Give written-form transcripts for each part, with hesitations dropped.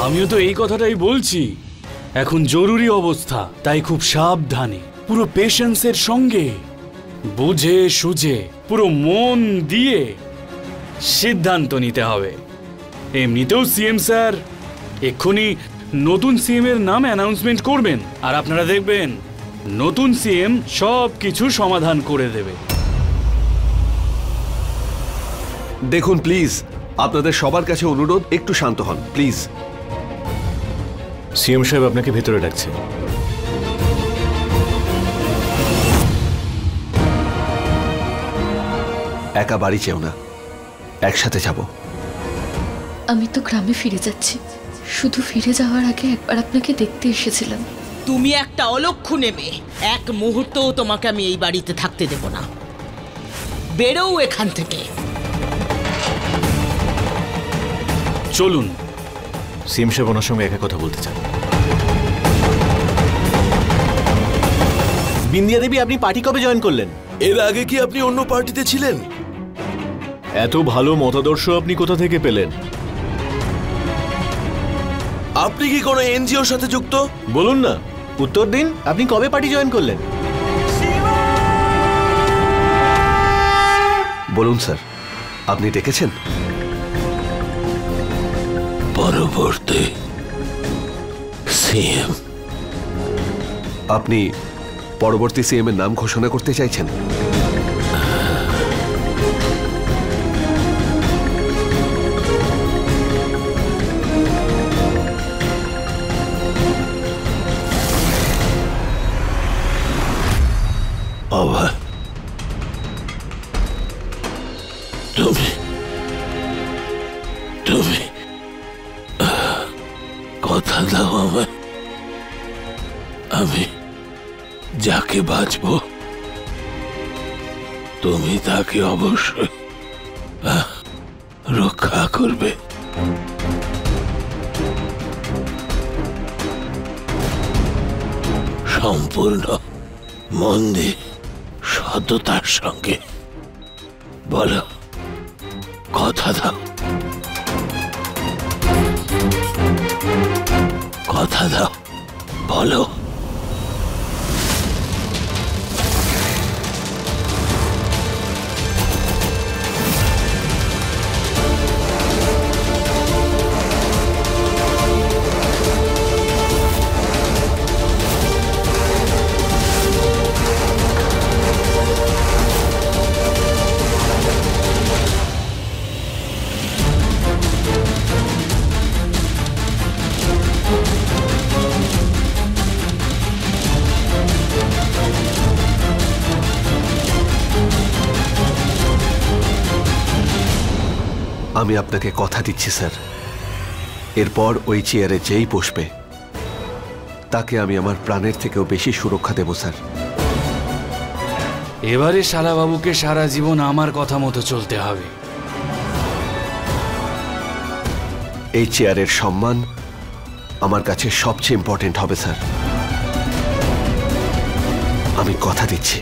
আমিও তো এই কথাটাই বলছি, এখন জরুরি অবস্থা, তাই খুব সাবধানে, পুরো পেশেন্সের সঙ্গে, বুঝে সুঝে, পুরো মন দিয়ে সিদ্ধান্ত নিতে হবে। এমনিতেও সিএম স্যার এক্ষুনি নতুন সিএম এর নাম অ্যানাউন্সমেন্ট করবেন, আর আপনারা দেখবেন নতুন সিএম সব কিছু সমাধান করে দেবে। দেখুন প্লিজ, আপনাদের সবার কাছে অনুরোধ, একটু শান্ত হন প্লিজ। সিএম সাহেব আপনাকে ভেতরে ডাকছে। একা বাড়ি চেও না, একসাথে যাব। আমি তো গ্রামে ফিরে যাচ্ছি, শুধু ফিরে যাওয়ার আগে একবার আপনাকে দেখতে এসেছিলাম। তুমি একটা অলক্ষণে মেয়ে, এক মুহূর্তও তোমাকে আমি এই বাড়িতে থাকতে দেব না। বেরোও এখান থেকে। চলুন। সিএম সাহেব ওনার সঙ্গে একা কথা বলতে চান। বিন্দিয়া দেবী, আপনি পার্টি কবে জয়েন করলেন? এর আগে কি আপনি অন্য পার্টিতে ছিলেন? এত ভালো মতাদর্শ আপনি কোথা থেকে পেলেন? আপনি কি কোনো এনজিওর সাথে যুক্ত? বলুন না, উত্তর দিন। আপনি কবে পার্টি জয়েন করলেন? বলুন স্যার, আপনি ডেকেছেন? পরবর্তী সিএম। আপনি পরবর্তী সিএম এর নাম ঘোষণা করতে চাইছেন? বাবা, তুমি তুমি কথা দাও আমায়, আমি যাকে বাঁচব তুমি তাকে অবশ্যই রক্ষা করবে। সম্পূর্ণ মন দিয়ে, সততার সঙ্গে বলো, কথা দাও, কথা দাও, বলো। আমি আপনাকে কথা দিচ্ছি স্যার, এরপর ওই চেয়ারে যেই বসবে তাকে আমি আমার প্রাণের থেকেও বেশি সুরক্ষা দেব স্যার। এবারে শালাবাবুকে সারা জীবন আমার কথা মতো চলতে হবে। এই চেয়ারের সম্মান আমার কাছে সবচেয়ে ইম্পর্টেন্ট হবে স্যার, আমি কথা দিচ্ছি।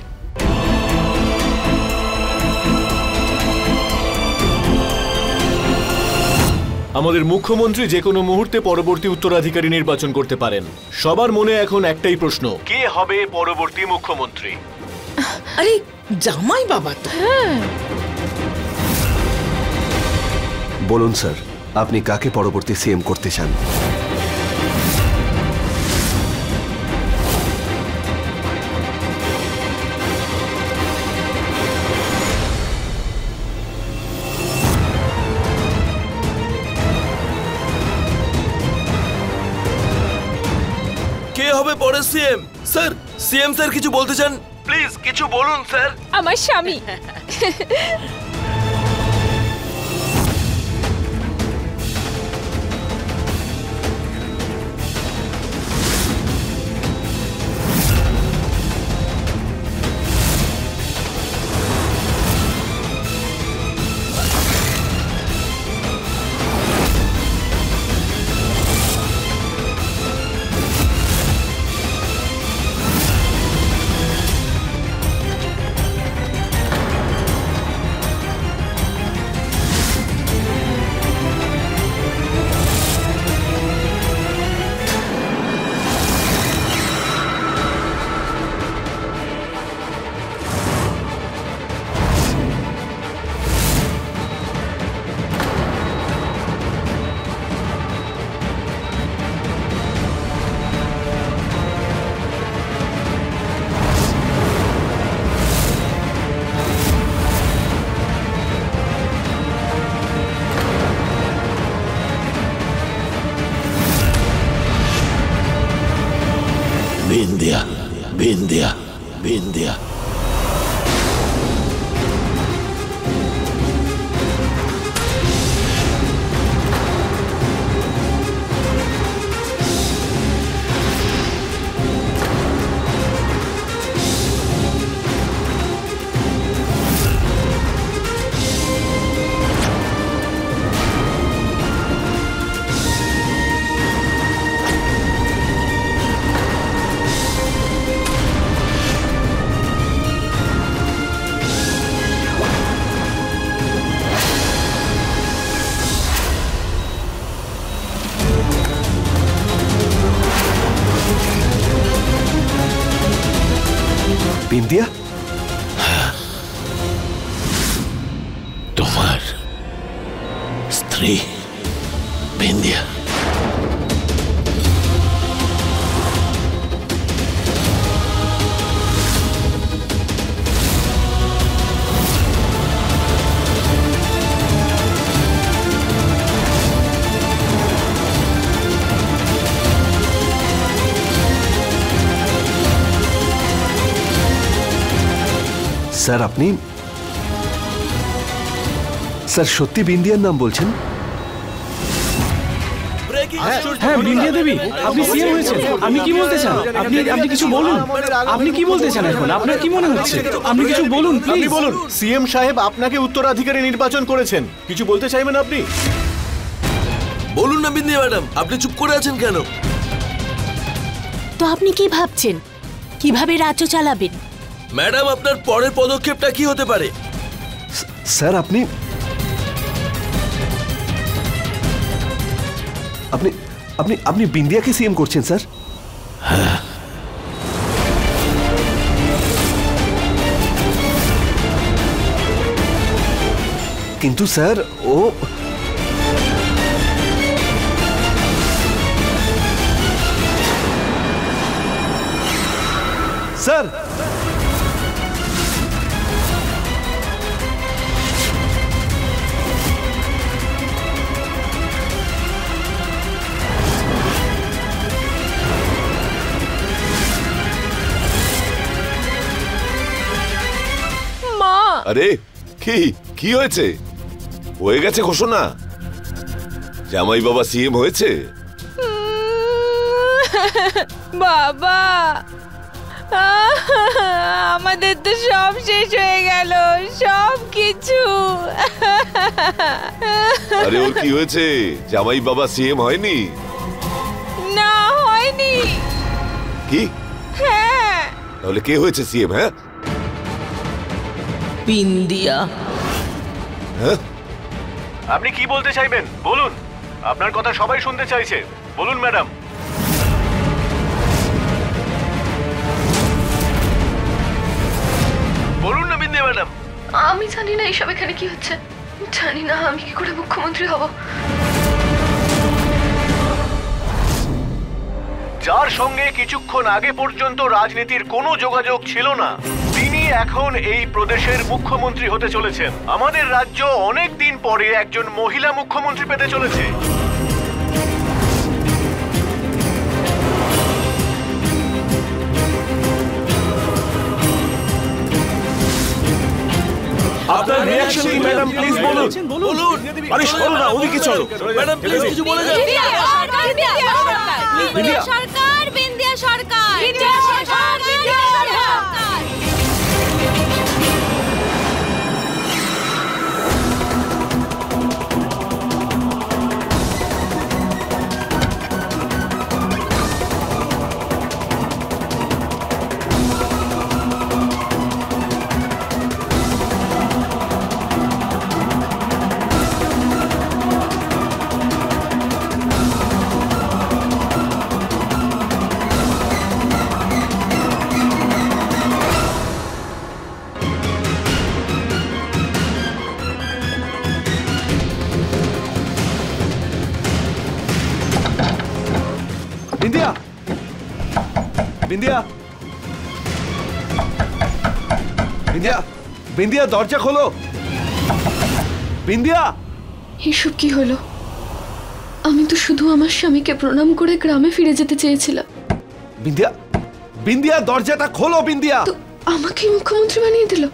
আমাদের মুখ্যমন্ত্রী যে কোনো মুহূর্তে পরবর্তী উত্তরাধিকারী নির্বাচন করতে পারেন। সবার মনে এখন একটাই প্রশ্ন, কে হবে পরবর্তী মুখ্যমন্ত্রী? আরে জামাই বাবা তো। বলুন স্যার, আপনি কাকে পরবর্তী সিএম করতে চান? কে হবে পরের সিএম? স্যার, সিএম স্যার কিছু বলতে চান? প্লিজ কিছু বলুন স্যার। আমার স্বামী। বিন্দিয়া, বিন্দিয়া, বিন্দিয়া। বিন্দিয়া, তোমার স্ত্রী বিন্দিয়া। স্যার আপনি স্যার সত্যি বিন্দিয়ার নাম বলছেন? হ্যাঁ বিন্দিয়া দেবী, আপনি সিএম হয়েছেন। আপনি কি বলতে চান? আপনি কিছু বলুন। আপনি কি বলতে চান এখন? আপনার কি মনে হচ্ছে? আপনি কিছু বলুন আপনি প্লিজ। বলুন। সিএম সাহেব আপনাকে উত্তরাধিকারী নির্বাচন করেছেন, কিছু বলতে চাইবেন আপনি? বলুন না বিন্দিয়া ম্যাডাম, আপনি চুপ করে আছেন কেন? তো আপনি কি ভাবছেন কিভাবে রাজ্য চালাবেন? ম্যাডাম, আপনার পরের পদক্ষেপটা কি হতে পারে? স্যার আপনি আপনি আপনি আপনি বিন্দিয়াকে সিএম করছেন স্যার? কিন্তু স্যার ও স্যার আরে কি কি হয়েছে? হয়ে গেছে ঘোষণা, জামাই বাবা সিএম হয়েছে। বাবা, আমাদের তো সব শেষ হয়ে গেল, সব কিছু। আরে ওর কি হয়েছে? জামাই বাবা সিএম হয়নি? না হয়নি। কি? হ্যাঁ। তাহলে কে হয়েছে সিএম? হ্যাঁ বিন্দিয়া। হ্যাঁ, আপনি কি বলতে চাইবেন বলুন, আপনার কথা সবাই শুনতে চাইছে, বলুন ম্যাডাম। বলুন না বিন্দিয়া ম্যাডাম। আমি জানি না এইসব এখানে কি হচ্ছে, জানি না আমি কি করে মুখ্যমন্ত্রী হব। যার সঙ্গে কিছুক্ষণ আগে পর্যন্ত রাজনীতির কোনো যোগাযোগ ছিল না, তিনি এখন এই প্রদেশের মুখ্যমন্ত্রী হতে চলেছেন। আমাদের রাজ্য অনেক দিন পরে একজন মহিলা মুখ্যমন্ত্রী পেতে চলেছে। আপনার রিঅ্যাকশন কি ম্যাডাম, প্লিজ বলুন। বলুন। আরে শোনো না, ওদিকে চলো। ম্যাডাম প্লিজ কিছু বলে যান। বিন্দিয়া সরকার, বিন্দিয়া সরকার, বিন্দিয়া সরকার, বিন্দিয়া সরকার, বিন্দিয়া সরকার। বিন্দিয়া, বিন্দিয়া, বিন্দিয়া, বিন্দিয়া দরজা খোলো। বিন্দিয়া, এসব কি হলো? আমি তো শুধু আমার স্বামীকে প্রণাম করে গ্রামে ফিরে যেতে চেয়েছিলাম। বিন্দিয়া, বিন্দিয়া দরজাটা খোলো বিন্দিয়া। তো আমাকে মুখ্যমন্ত্রী বানিয়ে দিল?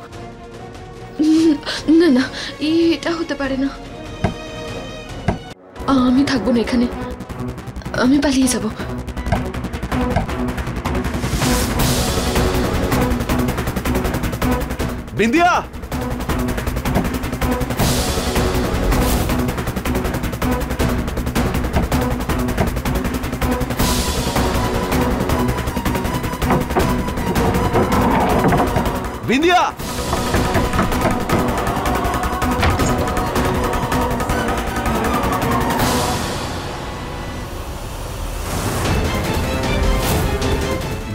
না না, এটা হতে পারে না। আমি থাকবো না এখানে, আমি পালিয়ে যাব। বিন্দিয়া, বিন্দিয়া,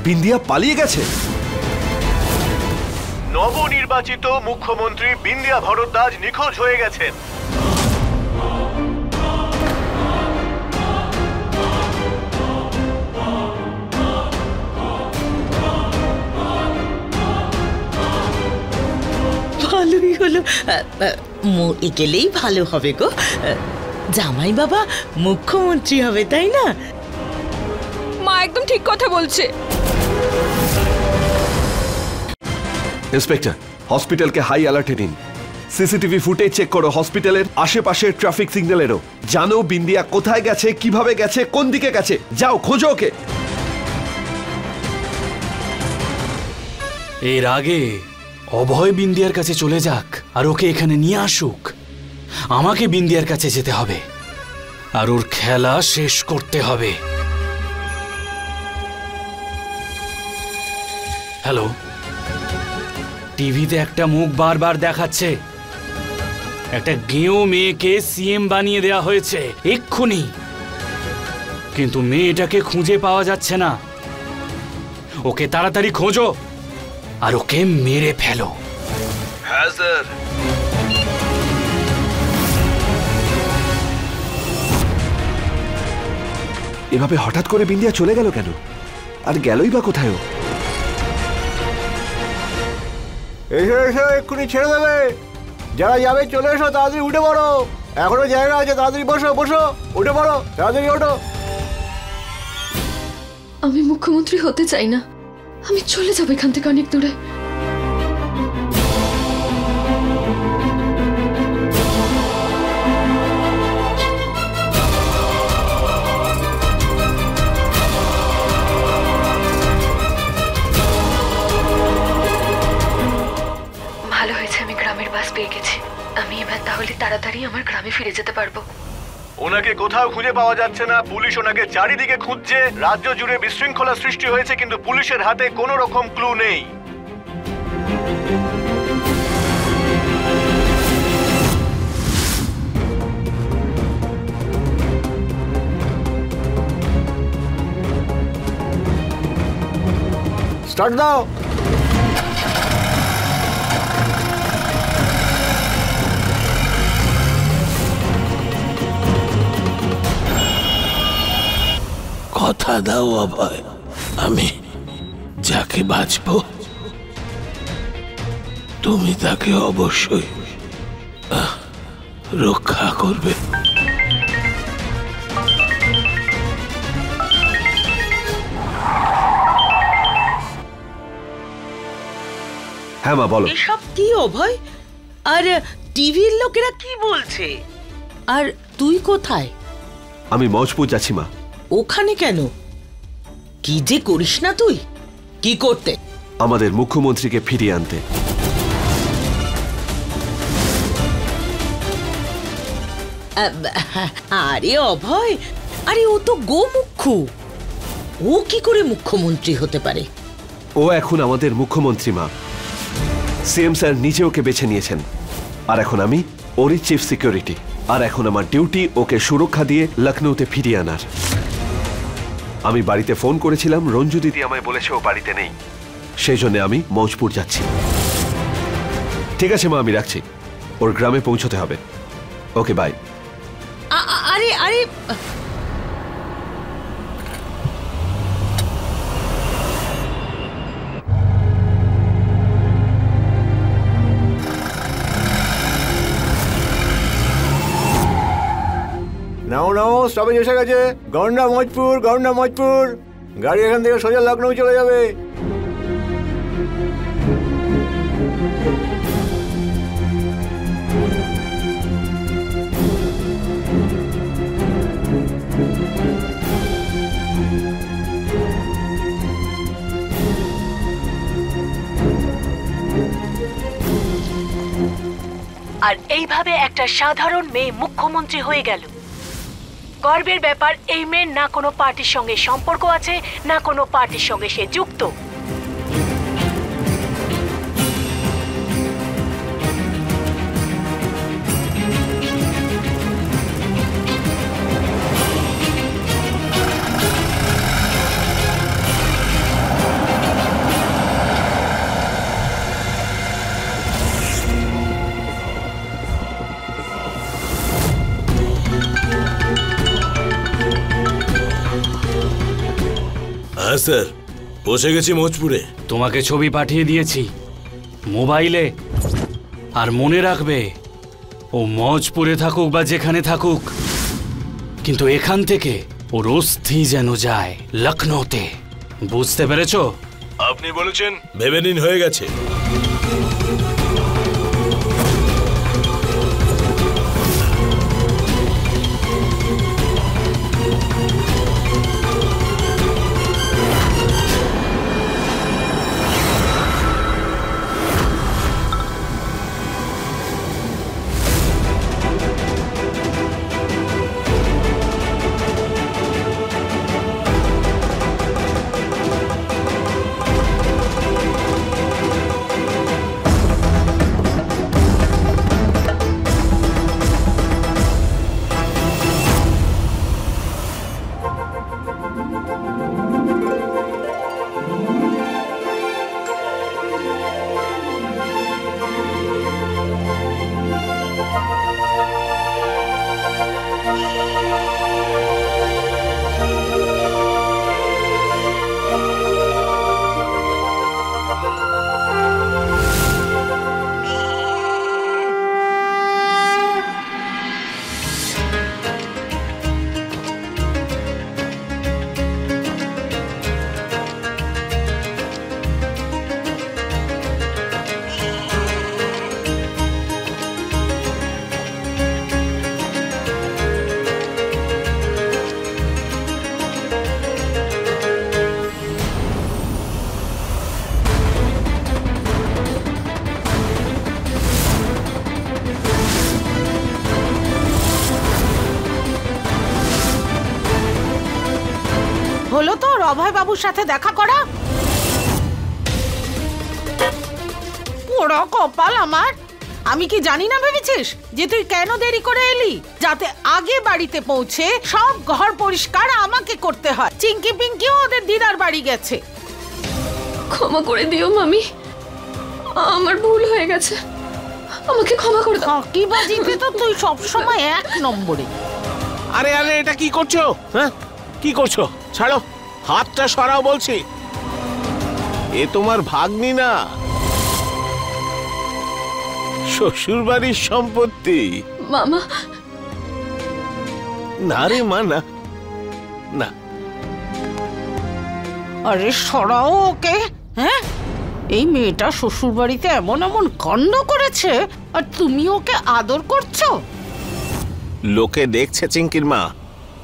বিন্দিয়া পালিয়ে গেছে। নবনির্বাচিত মুখ্যমন্ত্রী বিন্দিয়া ভরদ্বাজ নিখোঁজ হয়ে গেছেন। ভালোই হলো, মরে গেলেই ভালো হবে গো। জামাই বাবা মুখ্যমন্ত্রী হবে, তাই না? মা একদম ঠিক কথা বলছে। ইন্সপেক্টর, হসপিটালকে হাই অ্যালার্টে নিন। সিসিটিভি ফুটেজ চেক করো হসপিটালের আশেপাশের ট্রাফিক সিগন্যালেরও। জানো বিন্দিয়া কোথায় গেছে, কিভাবে গেছে, কোন দিকে গেছে। যাও খোঁজো ওকে। এর আগে অভয় বিন্দিয়ার কাছে চলে যাক আর ওকে এখানে নিয়ে আসুক। আমাকে বিন্দিয়ার কাছে যেতে হবে আর ওর খেলা শেষ করতে হবে। হ্যালো, টিভিতে একটা মুখ বারবার দেখাচ্ছে। একটা গেঁয়ো মেয়েকে সিএম বানিয়ে দেয়া হয়েছে এক্ষুনি, কিন্তু মেয়েটাকে খুঁজে পাওয়া যাচ্ছে না। ওকে তাড়াতাড়ি খোঁজো আর ওকে মেরে ফেলো। হ্যাঁ স্যার। এভাবে হঠাৎ করে বিন্দিয়া চলে গেল কেন? আর গেলই বা কোথায় ও? এসো এসো, এক্ষুনি ছেড়ে দেবে। যারা যাবে চলে এসো, তাড়াতাড়ি উঠে পড়ো। এখনো জায়গা আছে, তাড়াতাড়ি বসো বসো, উঠে পড়ো, তাড়াতাড়ি ওঠো। আমি মুখ্যমন্ত্রী হতে চাই না, আমি চলে যাবো এখান থেকে অনেক দূরে। ভালো হয়েছে আমি গ্রামের বাস পেয়ে গেছি। আমি এবার তাহলে তাড়াতাড়ি আমার গ্রামে ফিরে যেতে পারবো। ওনাকে কোথাও খুঁজে পাওয়া যাচ্ছে না। পুলিশ ওনাকে চারিদিকে খুঁজছে। রাজ্য জুড়ে বিশৃঙ্খলা সৃষ্টি হয়েছে, কিন্তু পুলিশের হাতে কোনো রকম ক্লু নেই। স্টার্ট দাও। কথা দাও অভয়, আমি যাকে বাঁচবো তুমি তাকে অবশ্যই রক্ষা করবে। হ্যাঁ মা বলো। এসব কি অভয়? আর টিভির লোকেরা কি বলছে? আর তুই কোথায়? আমি মজপুর যাচ্ছি মা। ওখানে কেন? কি যে করিস না তুই? কি করতে? আমাদের মুখ্যমন্ত্রীকে ফিরিয়ে আনতে। আরে অভয়, আরে ও তো গোমুখ্য। ও কি করে মুখ্যমন্ত্রী হতে পারে? ও এখন আমাদের মুখ্যমন্ত্রী মা। সিএম স্যার নিজে ওকে বেছে নিয়েছেন, আর এখন আমি ওরই চিফ সিকিউরিটি। আর এখন আমার ডিউটি ওকে সুরক্ষা দিয়ে লখনৌতে ফিরিয়ে আনার। আমি বাড়িতে ফোন করেছিলাম, রঞ্জু দিদি আমায় বলেছে ও বাড়িতে নেই, সেই জন্য আমি মৌজপুর যাচ্ছি। ঠিক আছে মা, আমি রাখছি। ওর গ্রামে পৌঁছতে হবে। Okay bye. আরে আরে নাও নাও, স্টপেজ এসে গেছে। গন্ডা মজপুর, গন্ডা মজপুর। গাড়ি এখান থেকে সোজা লখনৌ চলে যাবে। এইভাবে একটা সাধারণ মেয়ে মুখ্যমন্ত্রী হয়ে গেল। গর্বের ব্যাপার, এই মেয়ের না কোনো পার্টির সঙ্গে সম্পর্ক আছে, না কোনো পার্টির সঙ্গে সে যুক্ত। হ্যাঁ স্যার, বসে গেছি মজপুরে। তোমাকে ছবি পাঠিয়ে দিয়েছি মোবাইলে, আর মনে রাখবে ও মজপুরে থাকুক বা যেখানে থাকুক, কিন্তু এখান থেকে ওর অস্থি যেন যায় লখনৌতে। বুঝতে পেরেছো? আপনি বলেছেন ভেবে নিন, হয়ে গেছে। হলো তোর অভয় বাবুর সাথে দেখা করা? পোড়া কপাল আমার। আমি কি জানি না ভেবেছিস যে তুই কেন দেরি করে এলি? যাতে আগে বাড়িতে পৌঁছে সব ঘর পরিষ্কার আমাকে করতে হয়। চিঙ্কি পিঙ্কিও ওদের দিদার বাড়ি গেছে। ক্ষমা করে দিও মামি, আমার ভুল হয়ে গেছে, আমাকে ক্ষমা করে দাও। কি বাজিতে তো তুই সবসময় এক নম্বরে। আরে আরে, এটা কি করছো? হ্যাঁ, কি করছো? ছাড়ো, হাতটা সরাও বলছি। এ তোমার ভাগ্নি না, শ্বশুর বাড়ির সম্পত্তি। মামা, না রে মা, না না। আরে সরাও ওকে। হ্যাঁ, এই মেয়েটা শ্বশুর বাড়িতে এমন এমন কাণ্ড করেছে, আর তুমি ওকে আদর করছো। লোকে দেখছে চিঙ্কির মা,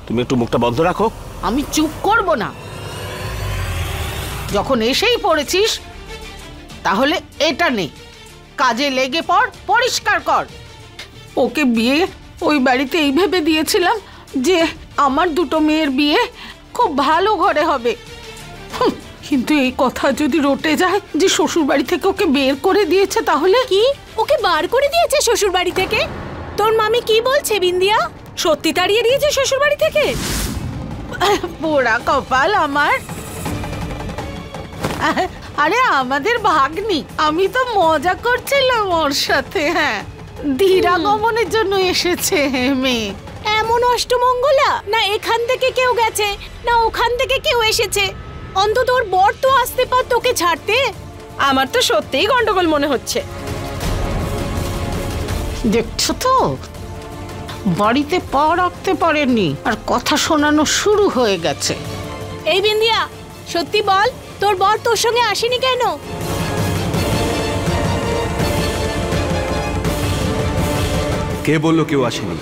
তুমি একটু মুখটা বন্ধ রাখো। আমি চুপ করব না। যখন এসেই পড়েছিস তাহলে এটা নে, কাজে লেগে পড়, পরিষ্কার কর। ওকে বিয়ে ওই বাড়িতে এই ভেবে দিয়েছিলাম যে আমার দুটো মেয়ের বিয়ে খুব ভালো ঘরে হবে, কিন্তু এই কথা যদি রটে যায় যে শ্বশুর বাড়ি থেকে ওকে বের করে দিয়েছে, তাহলে কি ওকে বার করে দিয়েছে শ্বশুর বাড়ি থেকে? তোর মামি কি বলছে বিন্দিয়া? সত্যি তাড়িয়ে দিয়েছে শ্বশুর বাড়ি থেকে? পোড়া কপাল আমার। আরে আমাদের ভাগ্নি, আমি তো মজা করছিলাম ওর সাথে। হ্যাঁ, ধীরা গমনের জন্য এসেছে মেয়ে। এমন অষ্টমঙ্গলা না এখান থেকে কেউ গেছে না ওখান থেকে কেউ এসেছে। অন্তত ওর বর তো আসতে পার তোকে ছাড়তে। আমার তো সত্যিই গন্ডগোল মনে হচ্ছে। দেখছো তো, বাড়িতে পা রাখতে পারেনি আর কথা শোনানো শুরু হয়ে গেছে। এই বিন্দিয়া, সত্যি বল, তোর বর তোর সঙ্গে আসেনি কেন? কে বললো কেউ আসেনি?